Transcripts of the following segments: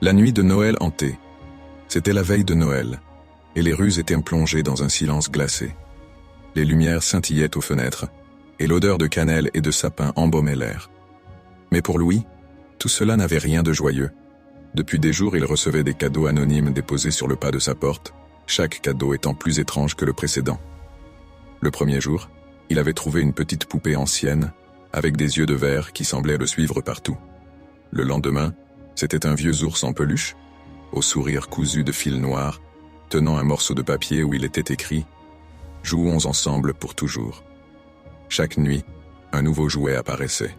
La nuit de Noël hantée. C'était la veille de Noël, et les rues étaient plongées dans un silence glacé. Les lumières scintillaient aux fenêtres, et l'odeur de cannelle et de sapin embaumait l'air. Mais pour Louis, tout cela n'avait rien de joyeux. Depuis des jours, il recevait des cadeaux anonymes déposés sur le pas de sa porte, chaque cadeau étant plus étrange que le précédent. Le premier jour, il avait trouvé une petite poupée ancienne, avec des yeux de verre qui semblaient le suivre partout. Le lendemain, c'était un vieux ours en peluche, au sourire cousu de fil noir, tenant un morceau de papier où il était écrit « Jouons ensemble pour toujours ». Chaque nuit, un nouveau jouet apparaissait.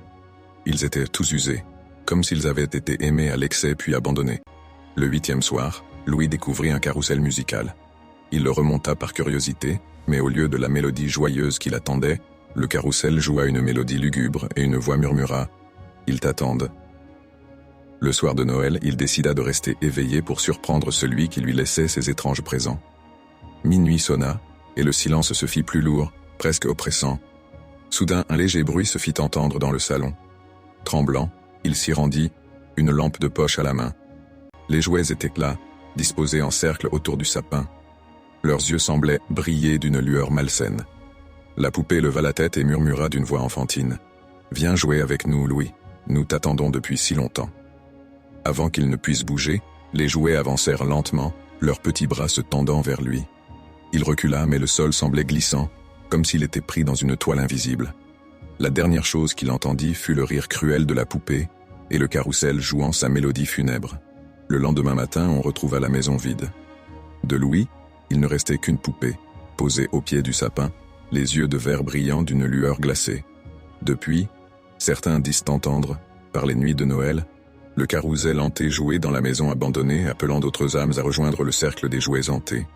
Ils étaient tous usés, comme s'ils avaient été aimés à l'excès puis abandonnés. Le 8e soir, Louis découvrit un carrousel musical. Il le remonta par curiosité, mais au lieu de la mélodie joyeuse qu'il attendait, le carrousel joua une mélodie lugubre et une voix murmura « Ils t'attendent ». Le soir de Noël, il décida de rester éveillé pour surprendre celui qui lui laissait ses étranges présents. Minuit sonna, et le silence se fit plus lourd, presque oppressant. Soudain, un léger bruit se fit entendre dans le salon. Tremblant, il s'y rendit, une lampe de poche à la main. Les jouets étaient là, disposés en cercle autour du sapin. Leurs yeux semblaient briller d'une lueur malsaine. La poupée leva la tête et murmura d'une voix enfantine. « Viens jouer avec nous, Louis. Nous t'attendons depuis si longtemps. » Avant qu'il ne puisse bouger, les jouets avancèrent lentement, leurs petits bras se tendant vers lui. Il recula, mais le sol semblait glissant, comme s'il était pris dans une toile invisible. La dernière chose qu'il entendit fut le rire cruel de la poupée, et le carrousel jouant sa mélodie funèbre. Le lendemain matin, on retrouva la maison vide. De Louis, il ne restait qu'une poupée, posée au pied du sapin, les yeux de verre brillants d'une lueur glacée. Depuis, certains disent entendre, par les nuits de Noël, le carrousel hanté jouait dans la maison abandonnée, appelant d'autres âmes à rejoindre le cercle des jouets hantés.